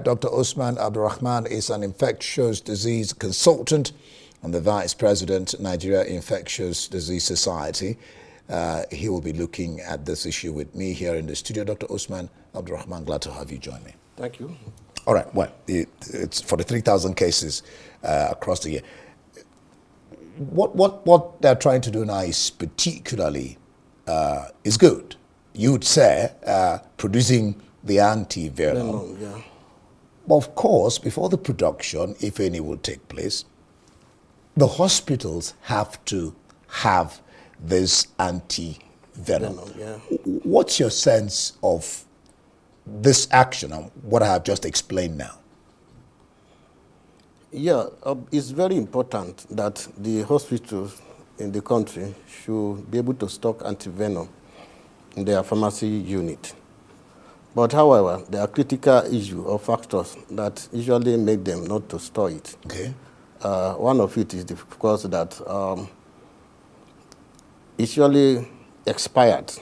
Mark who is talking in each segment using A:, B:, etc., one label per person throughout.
A: Dr. Usman Abdulrhaman is an infectious disease consultant and the Vice President, Nigeria Infectious Disease Society. He will be looking at this issue with me here in the studio. Dr. Usman Abdulrhaman, glad to have you join me.
B: Thank you.
A: All right, well, it's for the 3,000 cases across the year. What they're trying to do now is particularly is good. You would say producing the antivenom.
B: Yeah.
A: But of course, before the production, if any will take place, the hospitals have to have this antivenom.
B: Yeah.
A: What's your sense of this action and what I have just explained now?
B: Yeah, it's very important that the hospitals in the country should be able to stock antivenom in their pharmacy unit. But however, there are critical issues or factors that usually make them not to store it.
A: Okay.
B: One of it is, of course, that it's usually expired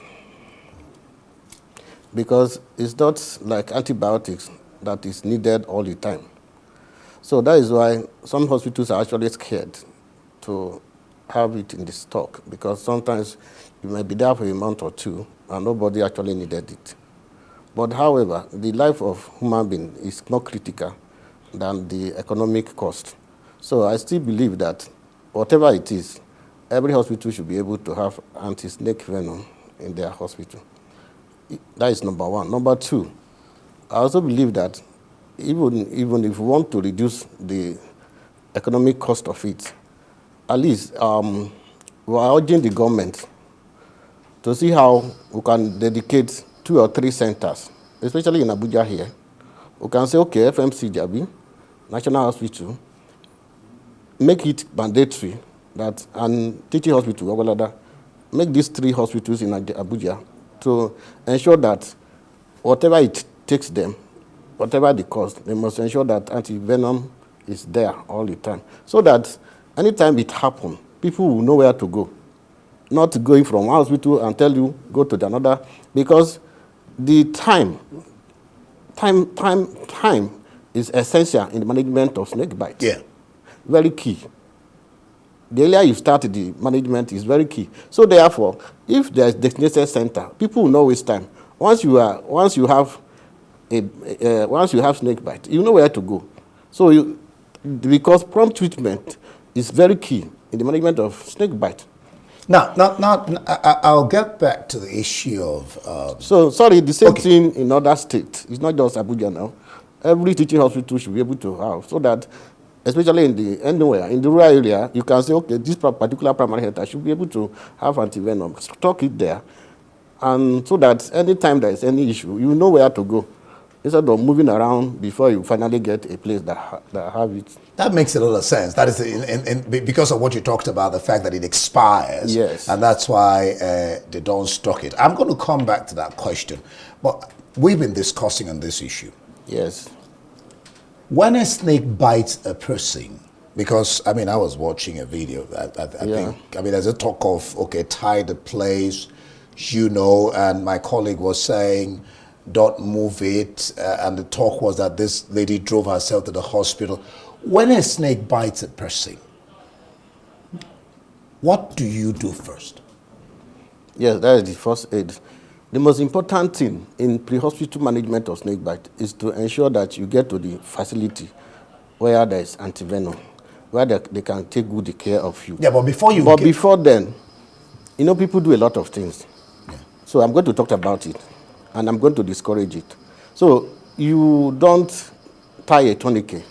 B: because it's not like antibiotics that is needed all the time. So that is why some hospitals are actually scared to have it in the stock, because sometimes you might be there for a month or two and nobody actually needed it. But however, the life of human being is more critical than the economic cost. So I still believe that whatever it is, every hospital should be able to have anti-snake venom in their hospital. That is number one. Number two, I also believe that even if we want to reduce the economic cost of it, at least we are urging the government to see how we can dedicate 2 or 3 centers, especially in Abuja here. We can say, okay, FMC Jabi, National Hospital, make it mandatory that, and teaching hospital, Ogolada, make these 3 hospitals in Abuja to ensure that whatever it takes them, whatever the cost, they must ensure that antivenom is there all the time. So that anytime it happens, people will know where to go. Not going from one hospital and tell you, go to another, because the time is essential in the management of snake bites.
A: Yeah.
B: Very key. The earlier you start the management is very key. So therefore, if there is designated center, people will know waste time. Once you have snake bite, you know where to go. So because prompt treatment is very key in the management of snake bite.
A: Now, I'll get back to the issue of...
B: the same thing in other states. It's not just Abuja now. Every teaching hospital should be able to have, so that, especially anywhere, in the rural area, you can say, okay, this particular primary health should be able to have antivenom. Stock it there, and so that anytime there is any issue, you know where to go, instead of moving around before you finally get a place that have it. That
A: makes a lot of sense. That is because of what you talked about, the fact that it expires.
B: Yes.
A: And that's why they don't stock it. I'm going to come back to that question. But we've been discussing on this issue.
B: Yes.
A: When a snake bites a person, because, I was watching a video, I think, there's a talk of, okay, tie the place, and my colleague was saying, don't move it, and the talk was that this lady drove herself to the hospital. When a snake bites a person, what do you do first?
B: Yes, that is the first aid. The most important thing in pre-hospital management of snake bite is to ensure that you get to the facility where there is antivenom, where they can take good care of you.
A: Yeah, but before
B: then, people do a lot of things. Yeah. So I'm going to talk about it, and I'm going to discourage it. So you don't tie a tourniquet.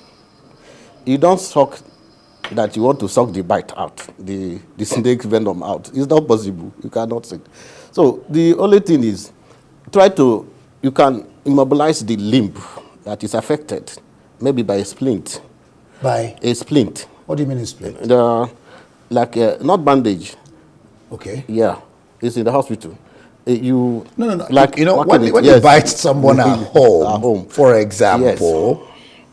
B: You don't suck that you want to suck the bite out, the snake venom out. It's not possible. You cannot suck. So the only thing is, you can immobilize the limb that is affected, maybe by a splint.
A: By?
B: A splint.
A: What do you mean a splint?
B: Not bandage.
A: Okay.
B: Yeah, it's in the hospital.
A: No. When you bite someone at home, for example, yes.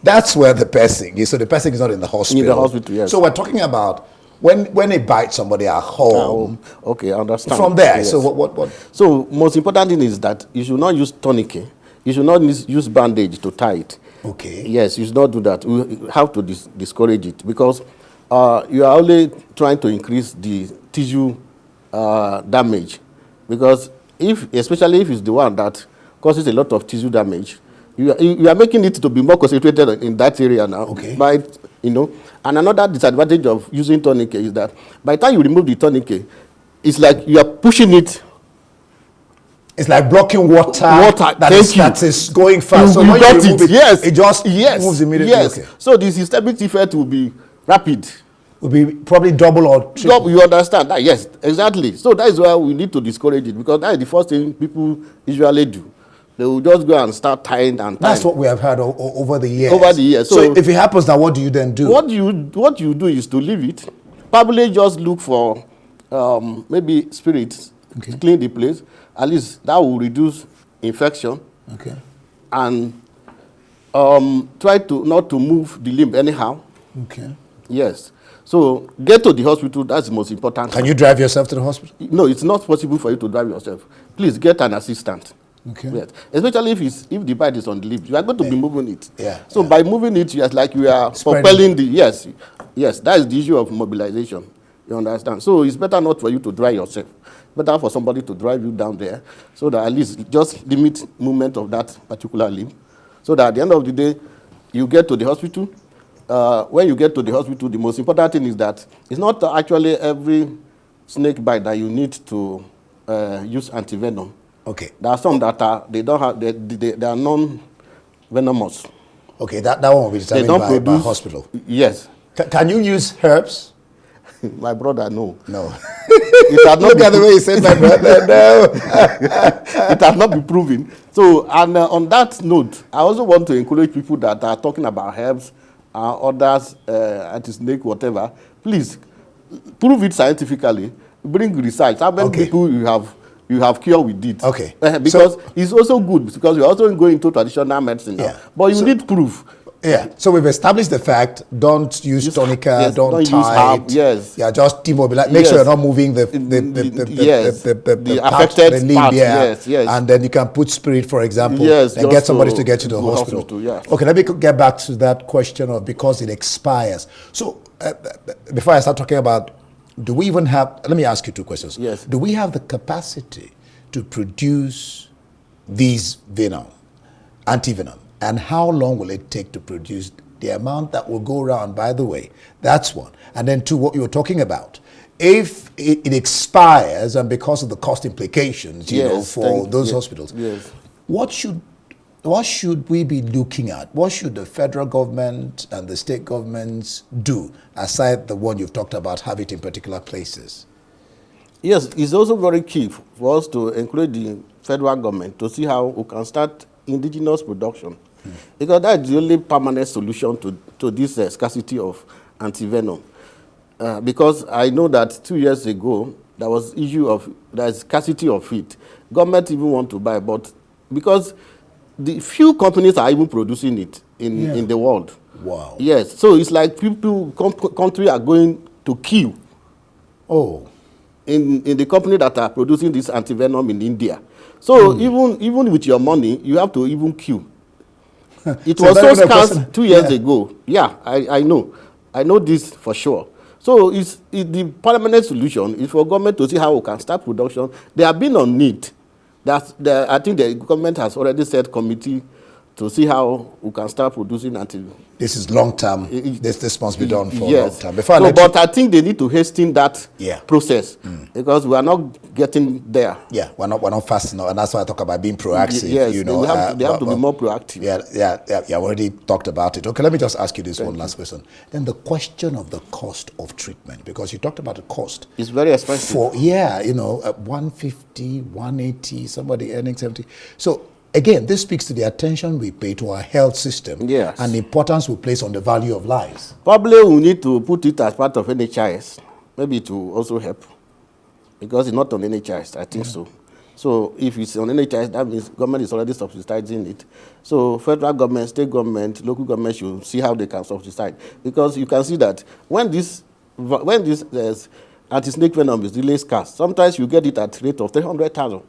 A: That's where the person is. So the person is not in the hospital.
B: In the hospital, yes.
A: So we're talking about when they bite somebody at home.
B: Okay, I understand.
A: From there,
B: yes.
A: So what?
B: So most important thing is that you should not use tourniquet. You should not use bandage to tie it.
A: Okay.
B: Yes, you should not do that. We have to discourage it because you are only trying to increase the tissue damage. Because especially if it's the one that causes a lot of tissue damage, you are making it to be more concentrated in that area now.
A: Okay.
B: And another disadvantage of using tourniquet is that by the time you remove the tourniquet, it's like you are pushing it.
A: It's like blocking water that is going fast. So when you remove it, it just moves immediately.
B: Yes. Okay. So the systemic effect will be rapid.
A: Will be probably double or triple.
B: You understand that? Yes, exactly. So that is why we need to discourage it, because that is the first thing people usually do. They will just go and start tying.
A: That's what we have heard over the years.
B: Over the years.
A: So if it happens now, what do you then do?
B: What you do is to leave it. Probably just look for maybe spirits to clean the place. At least that will reduce infection.
A: Okay.
B: And try to not to move the limb anyhow.
A: Okay.
B: Yes. So get to the hospital. That's the most important.
A: Can you drive yourself to the hospital?
B: No, it's not possible for you to drive yourself. Please get an assistant.
A: Okay.
B: Yes. Especially if the bite is on the lip, you are going to be moving it.
A: Yeah.
B: So by moving it, you are like you are propelling the yes. That is the issue of mobilization. You understand? So it's better not for you to drive yourself. Better for somebody to drive you down there, so that at least just limit movement of that particular limb, so that at the end of the day, you get to the hospital. When you get to the hospital, the most important thing is that it's not actually every snake bite that you need to use antivenom.
A: Okay.
B: There are some that they are non-venomous.
A: Okay, that one will be determined by hospital.
B: Yes.
A: Can you use herbs?
B: My brother, no.
A: No.
B: It has not
A: Look at the way he said my brother, no.
B: It has not been proven. So, and on that note, I also want to encourage people that are talking about herbs, others, anti-snake, whatever. Please, prove it scientifically. Bring research. How many people you have cured with it?
A: Okay.
B: Because it's also good, because you're also going into traditional medicine now.
A: Yeah.
B: But you need proof.
A: Yeah, so we've established the fact, don't use tonica, don't tie it.
B: Yes.
A: Yeah, just demobilize. Make sure you're not moving the
B: affected
A: limb,
B: part.
A: Yes. And then you can put spirit, for example, and get somebody to get you to the hospital.
B: Yes.
A: Okay, let me get back to that question of because it expires. So before I start talking about, do we even have, let me ask you two questions.
B: Yes.
A: Do we have the capacity to produce these venom, antivenom? And how long will it take to produce the amount that will go around, by the way? That's one. And then two, what you were talking about. If it expires and because of the cost implications, for those hospitals, what should we be looking at? What should the federal government and the state governments do, aside the one you've talked about, have it in particular places?
B: Yes, it's also very key for us to encourage the federal government to see how we can start indigenous production. Because that is the only permanent solution to this scarcity of antivenom. Because I know that 2 years ago, there was issue of the scarcity of it. Government even want to buy, but because the few companies are even producing it in the world.
A: Wow.
B: Yes, so it's like country are going to kill.
A: Oh.
B: In the company that are producing this antivenom in India. So even with your money, you have to even queue. It was so scarce 2 years ago. Yeah, I know. I know this for sure. So it's the permanent solution is for government to see how we can start production. They have been on need. I think the government has already set committee to see how we can start producing antivenom.
A: This is long term. This must be done for long term.
B: But I think they need to hasten that process because we are not getting there.
A: Yeah, we're not fast enough, and that's why I talk about being proactive.
B: Yes, they have to be more proactive.
A: Yeah. I already talked about it. Okay, let me just ask you this one last question. Then the question of the cost of treatment, because you talked about the cost.
B: It's very expensive.
A: 150, 180, somebody earning 70. So. Again, this speaks to the attention we pay to our health system and the importance we place on the value of lives.
B: Probably we need to put it as part of NHIS, maybe to also help, because it's not on NHIS, I think so. So if it's on NHIS, that means government is already subsidizing it. So federal government, state government, local government should see how they can subsidize. Because you can see that when this anti-snake venom is really scarce, sometimes you get it at rate of 300,000.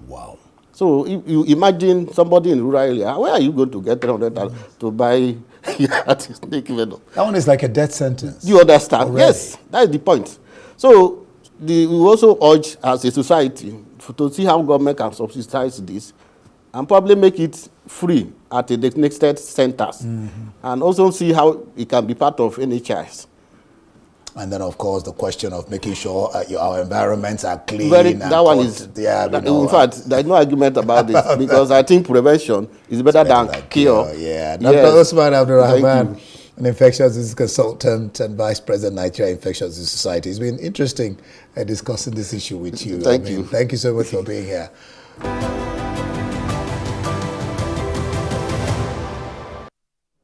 A: Wow.
B: So if you imagine somebody in rural area, where are you going to get 300,000 to buy snake venom?
A: That one is like a death sentence.
B: Do you understand?
A: Already.
B: Yes, that is the point. So we also urge as a society to see how government can subsidize this and probably make it free at the designated centers, and also see how it can be part of NHIs.
A: And then, of course, the question of making sure our environments are clean.
B: That one is, in fact, there's no argument about this, because I think prevention is better than cure.
A: Yeah. Dr. Usman Abdulrhaman, an infectious disease consultant and vice president, Nigeria Infectious Disease Society. It's been interesting discussing this issue with you.
B: Thank you.
A: Thank you so much for being here.